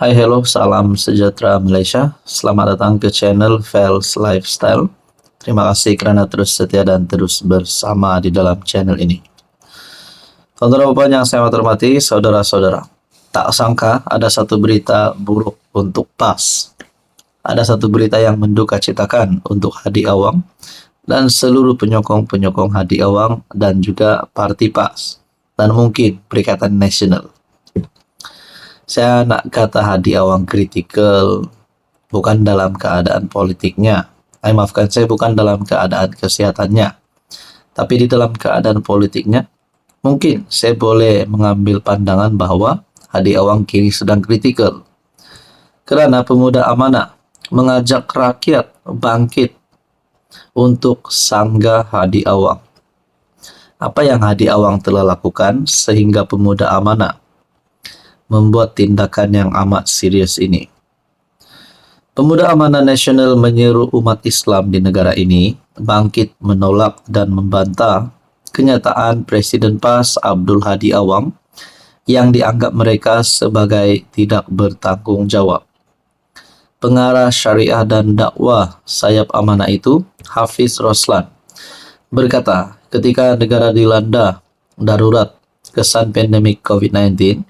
Hai, hello, salam sejahtera Malaysia. Selamat datang ke channel Fels Lifestyle. Terima kasih kerana terus setia dan terus bersama di dalam channel ini. Saudara Bapak yang saya hormati, saudara-saudara, tak sangka ada satu berita buruk untuk PAS. Ada satu berita yang menduka citakan untuk Hadi Awang dan seluruh penyokong-penyokong Hadi Awang dan juga parti PAS dan mungkin Perikatan Nasional. Saya nak kata Hadi Awang kritikal bukan dalam keadaan politiknya. Maafkan saya, bukan dalam keadaan kesehatannya. Tapi di dalam keadaan politiknya, mungkin saya boleh mengambil pandangan bahwa Hadi Awang kini sedang kritikal. Kerana pemuda amanah mengajak rakyat bangkit untuk sanggah Hadi Awang. Apa yang Hadi Awang telah lakukan sehingga pemuda amanah membuat tindakan yang amat serius ini? Pemuda Amanah Nasional menyeru umat Islam di negara ini bangkit menolak dan membantah kenyataan Presiden PAS Abdul Hadi Awang yang dianggap mereka sebagai tidak bertanggung jawab. Pengarah Syariah dan Dakwah Sayap Amanah itu, Hafiz Roslan, berkata ketika negara dilanda darurat kesan pandemik COVID-19,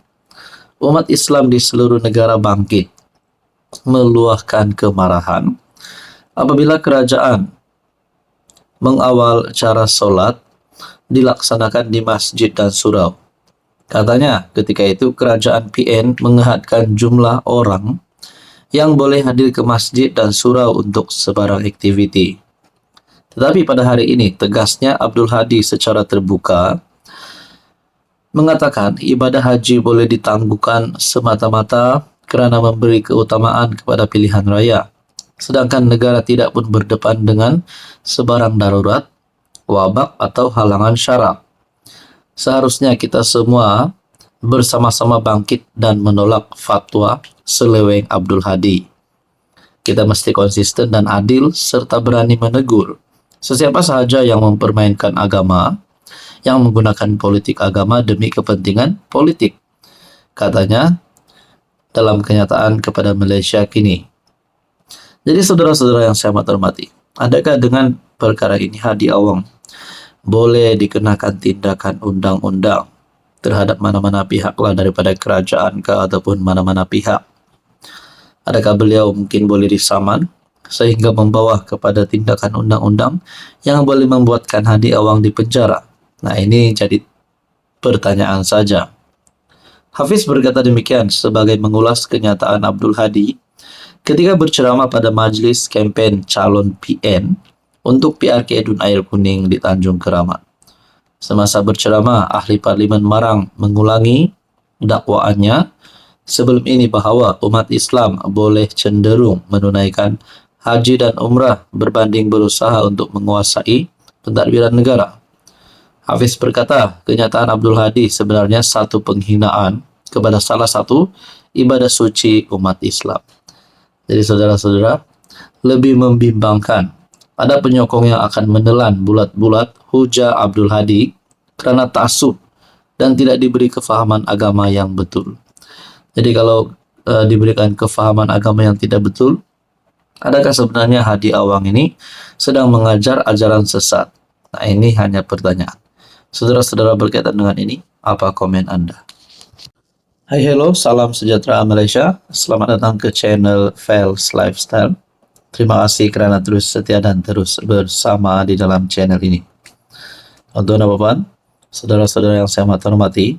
umat Islam di seluruh negara bangkit meluahkan kemarahan apabila kerajaan mengawal cara solat dilaksanakan di masjid dan surau. Katanya ketika itu kerajaan PN menghadkan jumlah orang yang boleh hadir ke masjid dan surau untuk sebarang aktiviti. Tetapi pada hari ini tegasnya Abdul Hadi secara terbuka mengatakan ibadah haji boleh ditangguhkan semata-mata kerana memberi keutamaan kepada pilihan raya. Sedangkan negara tidak pun berdepan dengan sebarang darurat, wabak atau halangan syarak. Seharusnya kita semua bersama-sama bangkit dan menolak fatwa seleweng Abdul Hadi. Kita mesti konsisten dan adil serta berani menegur sesiapa sahaja yang mempermainkan agama, yang menggunakan politik agama demi kepentingan politik, katanya dalam kenyataan kepada Malaysia kini. Jadi saudara-saudara yang saya hormati, adakah dengan perkara ini Hadi Awang boleh dikenakan tindakan undang-undang terhadap mana-mana pihaklah daripada kerajaan ke ataupun mana-mana pihak? Adakah beliau mungkin boleh disaman sehingga membawa kepada tindakan undang-undang yang boleh membuatkan Hadi Awang dipenjara? Nah, ini jadi pertanyaan saja. Hafiz berkata demikian sebagai mengulas kenyataan Abdul Hadi ketika berceramah pada majlis kempen calon PN untuk PRK Edun Air Kuning di Tanjung Keramat. Semasa berceramah, Ahli Parlimen Marang mengulangi dakwaannya sebelum ini bahawa umat Islam boleh cenderung menunaikan haji dan umrah berbanding berusaha untuk menguasai pentadbiran negara. Hafiz berkata, kenyataan Abdul Hadi sebenarnya satu penghinaan kepada salah satu ibadah suci umat Islam. Jadi saudara-saudara, lebih membimbangkan ada penyokong yang akan menelan bulat-bulat hujah Abdul Hadi kerana taksub dan tidak diberi kefahaman agama yang betul. Jadi kalau diberikan kefahaman agama yang tidak betul, adakah sebenarnya Hadi Awang ini sedang mengajar ajaran sesat? Nah, ini hanya pertanyaan. Saudara-saudara, berkaitan dengan ini, apa komen Anda? Hai, hello, salam sejahtera Malaysia. Selamat datang ke channel Fels Lifestyle. Terima kasih kerana terus setia dan terus bersama di dalam channel ini. Tuan-tuan dan puan, saudara-saudara yang saya hormati,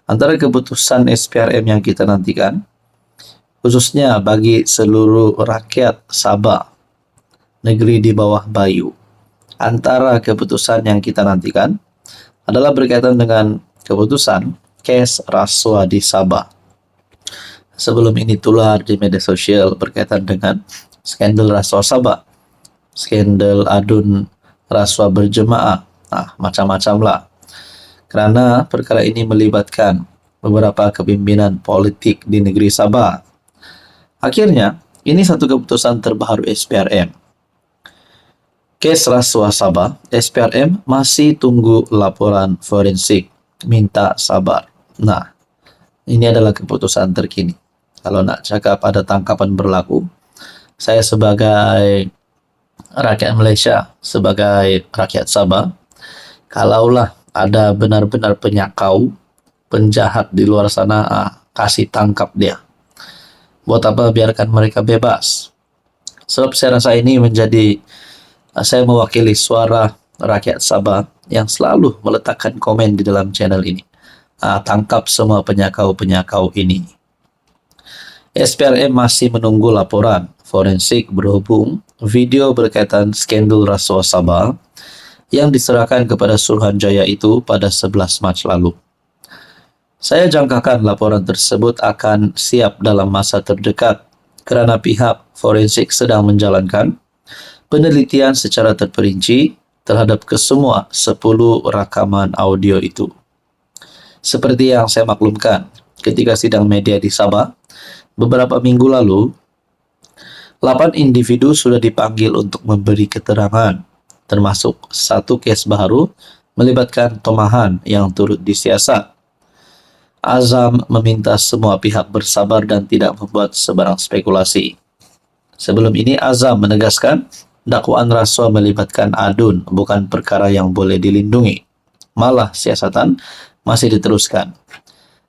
antara keputusan SPRM yang kita nantikan, khususnya bagi seluruh rakyat Sabah, negeri di bawah Bayu, antara keputusan yang kita nantikan adalah berkaitan dengan keputusan kes rasuah di Sabah. Sebelum ini tular di media sosial berkaitan dengan skandal rasuah Sabah, skandal adun rasuah berjemaah, macam-macam lah. Kerana perkara ini melibatkan beberapa kepimpinan politik di negeri Sabah. Akhirnya, ini satu keputusan terbaru SPRM. Kes rasuah Sabah, SPRM masih tunggu laporan forensik. Minta sabar. Nah, ini adalah keputusan terkini. Kalau nak cakap ada tangkapan berlaku, saya sebagai rakyat Malaysia, sebagai rakyat Sabah, kalaulah ada benar-benar penyakau, penjahat di luar sana, kasih tangkap dia. Buat apa biarkan mereka bebas? Sebab saya rasa ini menjadi, saya mewakili suara rakyat Sabah yang selalu meletakkan komen di dalam channel ini. Tangkap semua penyakau-penyakau ini. SPRM masih menunggu laporan forensik berhubung video berkaitan skandal rasuah Sabah yang diserahkan kepada Suruhanjaya itu pada 11 Mac lalu. Saya jangkakan laporan tersebut akan siap dalam masa terdekat kerana pihak forensik sedang menjalankan penelitian secara terperinci terhadap kesemua 10 rakaman audio itu. Seperti yang saya maklumkan ketika sidang media di Sabah, beberapa minggu lalu, 8 individu sudah dipanggil untuk memberi keterangan, termasuk satu kes baru melibatkan Tomahan yang turut disiasat. Azam meminta semua pihak bersabar dan tidak membuat sebarang spekulasi. Sebelum ini, Azam menegaskan dakwaan rasuah melibatkan adun bukan perkara yang boleh dilindungi. Malah siasatan masih diteruskan.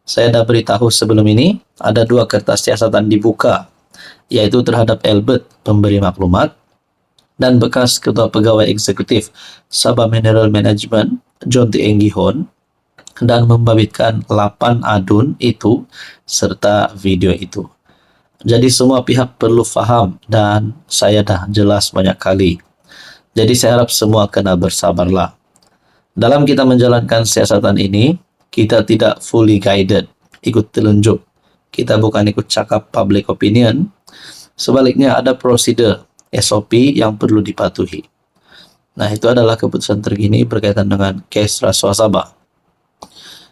Saya dah beritahu sebelum ini, ada 2 kertas siasatan dibuka, yaitu terhadap Albert, pemberi maklumat, dan bekas Ketua Pegawai Eksekutif Sabah Mineral Management, John T. Enggihon, dan membabitkan 8 adun itu serta video itu. Jadi semua pihak perlu faham dan saya dah jelas banyak kali. Jadi saya harap semua kena bersabarlah. Dalam kita menjalankan siasatan ini, kita tidak fully guided, ikut telunjuk. Kita bukan ikut cakap public opinion. Sebaliknya ada prosedur SOP yang perlu dipatuhi. Nah, itu adalah keputusan terkini berkaitan dengan kes rasuah Sabah.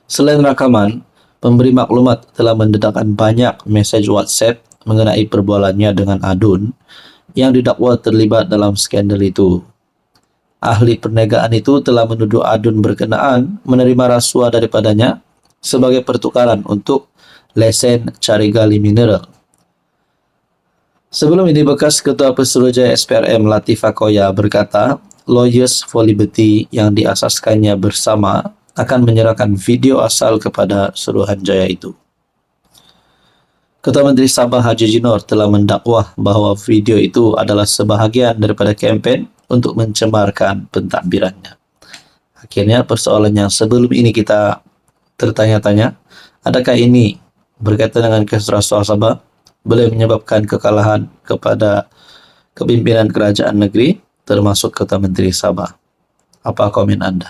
Selain rakaman, pemberi maklumat telah mendedahkan banyak mesej WhatsApp mengenai perbualannya dengan adun yang didakwa terlibat dalam skandal itu. Ahli perniagaan itu telah menuduh adun berkenaan menerima rasuah daripadanya sebagai pertukaran untuk lesen cari gali mineral. Sebelum ini, bekas Ketua Pesuruhjaya SPRM Latifah Koya berkata, Lawyers for Liberty yang diasaskannya bersama akan menyerahkan video asal kepada Suruhanjaya itu. Ketua Menteri Sabah Haji Jinor telah mendakwah bahawa video itu adalah sebahagian daripada kempen untuk mencemarkan pentadbirannya. Akhirnya persoalan yang sebelum ini kita tertanya-tanya, adakah ini berkaitan dengan kes rasuah Sabah boleh menyebabkan kekalahan kepada kepimpinan kerajaan negeri termasuk Ketua Menteri Sabah? Apa komen anda?